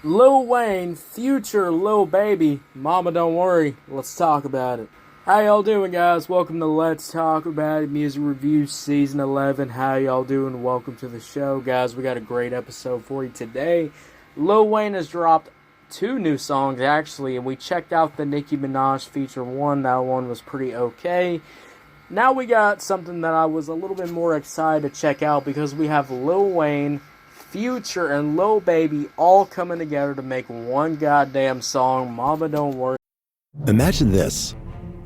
Lil Wayne, Future, Lil Baby, Mama Don't Worry, let's talk about it. How y'all doing, guys? Welcome to Let's Talk About It, Music Reviews Season 11. How y'all doing? Welcome to the show, guys. We got a great episode for you today. Lil Wayne has dropped 2 new songs, actually, and we checked out the Nicki Minaj feature 1. That one was pretty okay. Now we got something that I was a little bit more excited to check out because we have Lil Wayne, Future, and Lil Baby all coming together to make one goddamn song, Mama Don't Worry. Imagine this.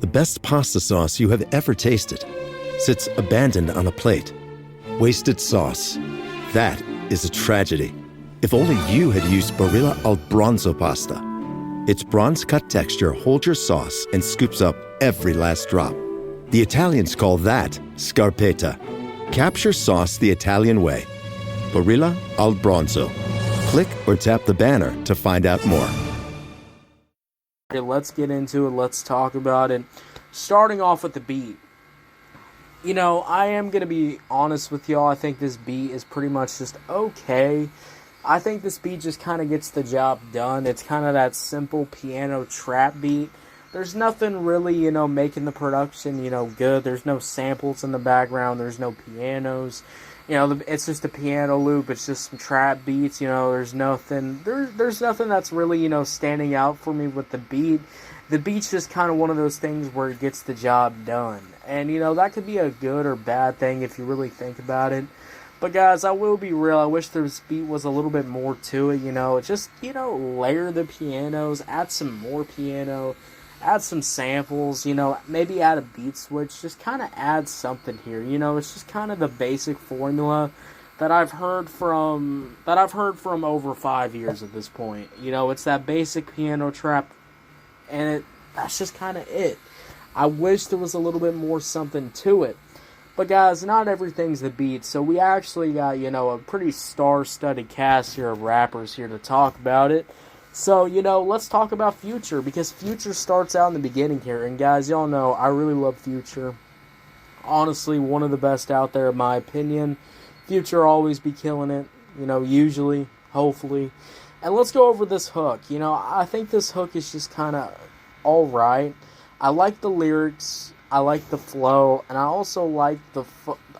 The best pasta sauce you have ever tasted sits abandoned on a plate. Wasted sauce. That is a tragedy. If only you had used Barilla al Bronzo pasta. Its bronze-cut texture holds your sauce and scoops up every last drop. The Italians call that scarpetta. Capture sauce the Italian way. Barilla al Bronzo. Click or tap the banner to find out more. Okay, let's get into it. Let's talk about it. Starting off with the beat. You know, I am going to be honest with y'all. I think this beat is pretty much just okay. I think this beat just kind of gets the job done. It's kind of that simple piano trap beat. There's nothing really, making the production, good. There's no samples in the background. There's no pianos. It's just a piano loop. It's just some trap beats. There's nothing. There's nothing that's really, standing out for me with the beat. The beat's just kind of one of those things where it gets the job done. And, that could be a good or bad thing if you really think about it. But, guys, I will be real. I wish this beat was a little bit more to it, Just, layer the pianos. Add some more piano. Add some samples, maybe add a beat switch, just kind of add something here, it's just kind of the basic formula that I've heard from over 5 years at this point. It's that basic piano trap, and that's just kind of it. I wish there was a little bit more something to it. But guys, not everything's the beat, so we actually got, a pretty star-studded cast here of rappers here to talk about it. So, let's talk about Future, because Future starts out in the beginning here. And guys, y'all know, I really love Future. Honestly, one of the best out there, in my opinion. Future always be killing it, usually, hopefully. And let's go over this hook. I think this hook is just kind of alright. I like the lyrics, I like the flow, and I also like the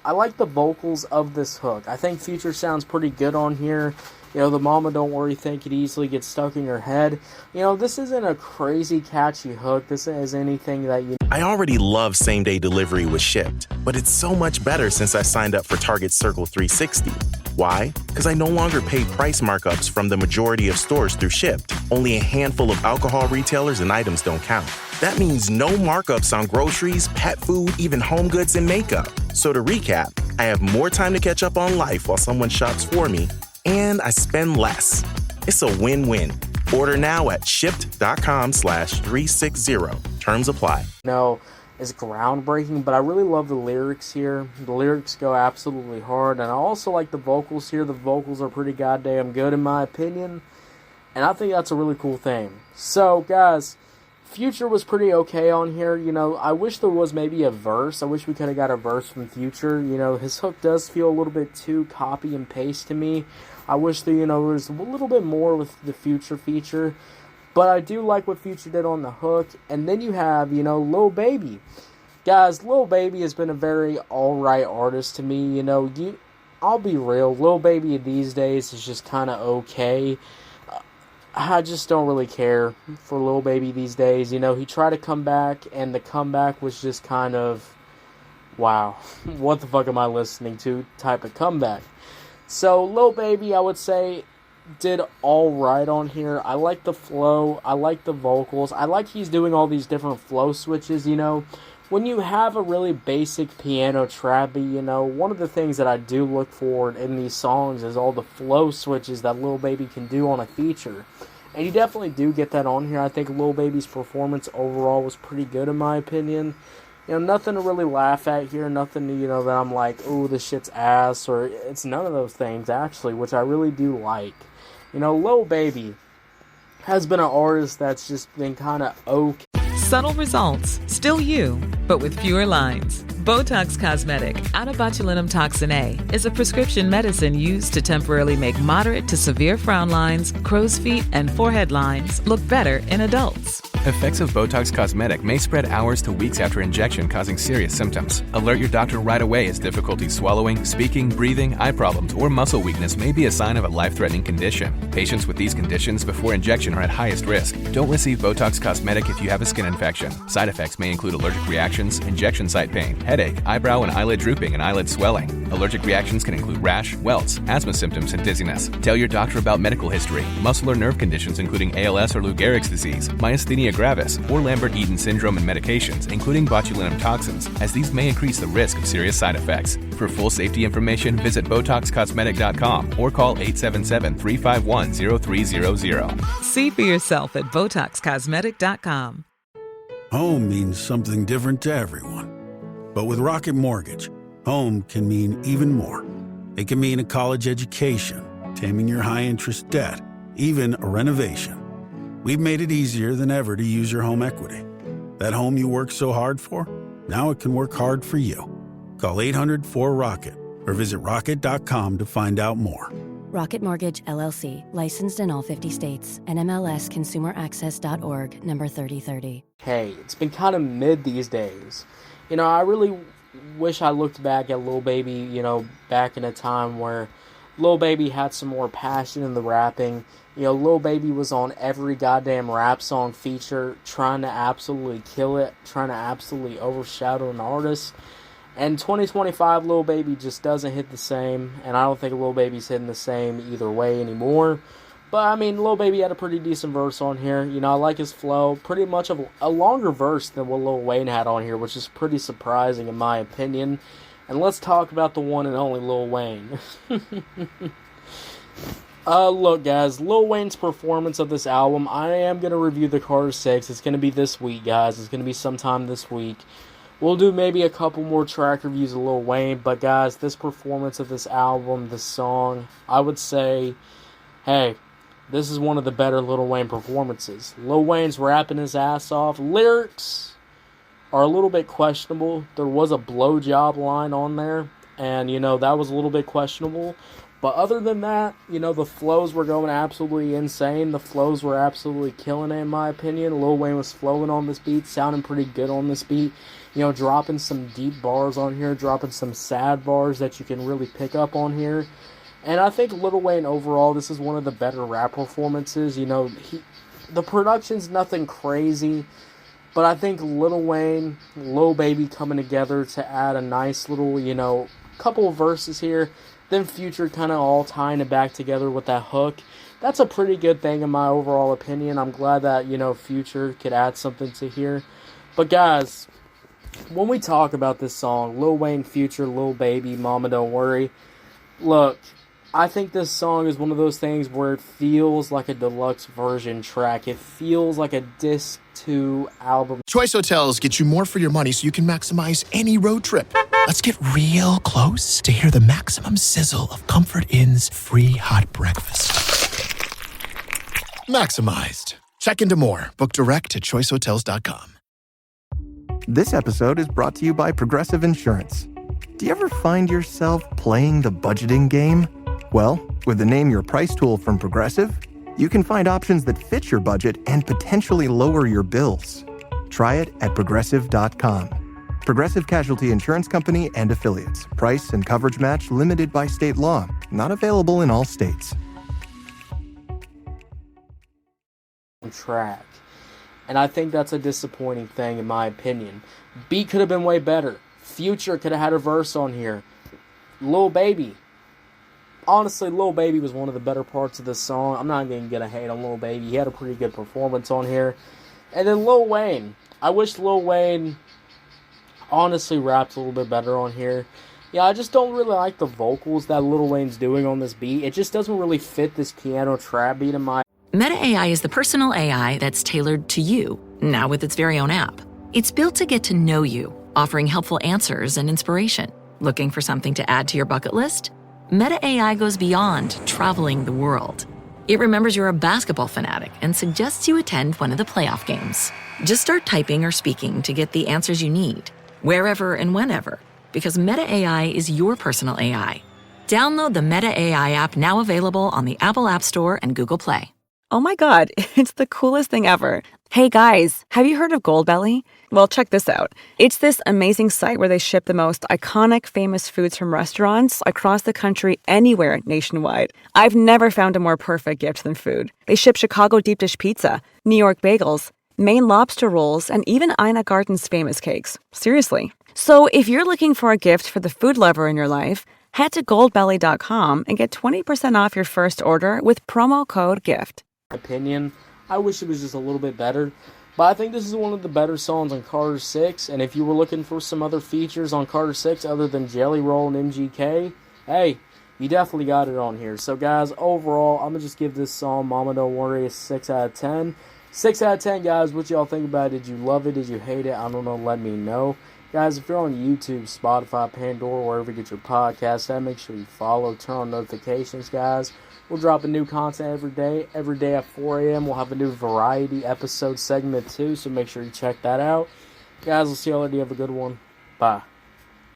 vocals of this hook. I think Future sounds pretty good on here. The Mama Don't Worry thing could easily get stuck in your head. This isn't a crazy catchy hook. This isn't anything that I already love same-day delivery with Shipt, but it's so much better since I signed up for Target Circle 360. Why? Because I no longer pay price markups from the majority of stores through Shipt. Only a handful of alcohol retailers and items don't count. That means no markups on groceries, pet food, even home goods and makeup. So to recap, I have more time to catch up on life while someone shops for me, and I spend less. It's a win-win. Order now at shipt.com/360. Terms apply. Is groundbreaking, but I really love the lyrics here. The lyrics go absolutely hard, and I also like the vocals here. The vocals are pretty goddamn good in my opinion, and I think that's a really cool thing. So, guys, Future was pretty okay on here. I wish there was maybe a verse. I wish we could have got a verse from Future. His hook does feel a little bit too copy and paste to me. I wish there, was a little bit more with the Future feature. But I do like what Future did on the hook. And then you have, Lil Baby. Guys, Lil Baby has been a very alright artist to me. I'll be real. Lil Baby these days is just kind of okay. I just don't really care for Lil Baby these days. He tried to come back, and the comeback was just kind of, wow, what the fuck am I listening to type of comeback. So, Lil Baby, I would say, did alright on here. I like the flow. I like the vocals. I like he's doing all these different flow switches, When you have a really basic piano trap beat, one of the things that I do look for in these songs is all the flow switches that Lil Baby can do on a feature. And you definitely do get that on here. I think Lil Baby's performance overall was pretty good in my opinion. Nothing to really laugh at here. Nothing, that I'm like, ooh, this shit's ass. Or it's none of those things, actually, which I really do like. Lil Baby has been an artist that's just been kind of okay. Subtle results, still you, but with fewer lines. Botox Cosmetic, out of botulinum toxin A, is a prescription medicine used to temporarily make moderate to severe frown lines, crow's feet, and forehead lines look better in adults. Effects of Botox Cosmetic may spread hours to weeks after injection, causing serious symptoms. Alert your doctor right away as difficulty swallowing, speaking, breathing, eye problems, or muscle weakness may be a sign of a life-threatening condition. Patients with these conditions before injection are at highest risk. Don't receive Botox Cosmetic if you have a skin infection. Side effects may include allergic reactions, injection site pain, headache, eyebrow and eyelid drooping, and eyelid swelling. Allergic reactions can include rash, welts, asthma symptoms, and dizziness. Tell your doctor about medical history, muscle or nerve conditions including ALS or Lou Gehrig's disease, myasthenia gravis, or Lambert-Eaton syndrome, and medications, including botulinum toxins, as these may increase the risk of serious side effects. For full safety information, visit BotoxCosmetic.com or call 877-351-0300. See for yourself at BotoxCosmetic.com. Home means something different to everyone. But with Rocket Mortgage, home can mean even more. It can mean a college education, taming your high-interest debt, even a renovation. We've made it easier than ever to use your home equity. That home you worked so hard for, now it can work hard for you. Call 800-4ROCKET or visit rocket.com to find out more. Rocket Mortgage, LLC, licensed in all 50 states, and MLSConsumerAccess.org, number 3030. Hey, it's been kind of mid these days. You know, I really wish I looked back at Lil Baby, you know, back in a time where Lil Baby had some more passion in the rapping. You know, Lil Baby was on every goddamn rap song feature, trying to absolutely kill it, trying to absolutely overshadow an artist. And 2025, Lil Baby just doesn't hit the same, and I don't think Lil Baby's hitting the same either way anymore. But, I mean, Lil Baby had a pretty decent verse on here. You know, I like his flow. Pretty much a longer verse than what Lil Wayne had on here, which is pretty surprising in my opinion. And let's talk about the one and only Lil Wayne. Look, guys, Lil Wayne's performance of this album, I am going to review the Carter 6. It's going to be this week, guys. It's going to be sometime this week. We'll do maybe a couple more track reviews of Lil Wayne, but guys, this performance of this album, this song, I would say, hey, this is one of the better Lil Wayne performances. Lil Wayne's rapping his ass off. Lyrics are a little bit questionable. There was a blowjob line on there, and, you know, that was a little bit questionable. But other than that, you know, the flows were going absolutely insane. The flows were absolutely killing it, in my opinion. Lil Wayne was flowing on this beat, sounding pretty good on this beat. You know, dropping some deep bars on here, dropping some sad bars that you can really pick up on here. And I think Lil Wayne overall, this is one of the better rap performances. You know, the production's nothing crazy, but I think Lil Wayne, Lil Baby coming together to add a nice little, you know, couple of verses here, then Future kind of all tying it back together with that hook. That's a pretty good thing in my overall opinion. I'm glad that, you know, Future could add something to here. But guys, when we talk about this song, Lil Wayne, Future, Lil Baby, Mama Don't Worry, look, I think this song is one of those things where it feels like a deluxe version track. It feels like a disc 2 album. Choice Hotels get you more for your money so you can maximize any road trip. Let's get real close to hear the maximum sizzle of Comfort Inn's free hot breakfast. Maximized. Check into more. Book direct at choicehotels.com. This episode is brought to you by Progressive Insurance. Do you ever find yourself playing the budgeting game? Well, with the Name Your Price tool from Progressive, you can find options that fit your budget and potentially lower your bills. Try it at Progressive.com. Progressive Casualty Insurance Company and Affiliates. Price and coverage match limited by state law. Not available in all states. Track. And I think that's a disappointing thing in my opinion. Beat could have been way better. Future could have had a verse on here. Lil Baby. Honestly, Lil Baby was one of the better parts of this song. I'm not going to get a hate on Lil Baby. He had a pretty good performance on here. And then Lil Wayne. I wish Lil Wayne honestly rapped a little bit better on here. Yeah, I just don't really like the vocals that Lil Wayne's doing on this beat. It just doesn't really fit this piano trap beat in my... Meta AI is the personal AI that's tailored to you, now with its very own app. It's built to get to know you, offering helpful answers and inspiration. Looking for something to add to your bucket list? Meta AI goes beyond traveling the world. It remembers you're a basketball fanatic and suggests you attend one of the playoff games. Just start typing or speaking to get the answers you need, wherever and whenever, because Meta AI is your personal AI. Download the Meta AI app, now available on the Apple App Store and Google Play. Oh my God, it's the coolest thing ever. Hey guys, have you heard of Goldbelly? Well, check this out. It's this amazing site where they ship the most iconic, famous foods from restaurants across the country, anywhere nationwide. I've never found a more perfect gift than food. They ship Chicago deep dish pizza, New York bagels, Maine lobster rolls, and even Ina Garten's famous cakes. Seriously. So if you're looking for a gift for the food lover in your life, head to goldbelly.com and get 20% off your first order with promo code GIFT. Opinion, I wish it was just a little bit better, but I think this is one of the better songs on Carter 6, and if you were looking for some other features on Carter 6 other than Jelly Roll and MGK, hey, you definitely got it on here. So guys, overall, I'm going to just give this song, Mama Don't Worry, a 6 out of 10. 6 out of 10, guys. What y'all think about it? Did you love it? Did you hate it? I don't know. Let me know. Guys, if you're on YouTube, Spotify, Pandora, wherever you get your podcast at, make sure you follow, turn on notifications, guys. We'll drop a new content every day. Every day at 4 a.m. We'll have a new variety episode segment too, so make sure you check that out. Guys, we'll see y'all later. You have a good one. Bye.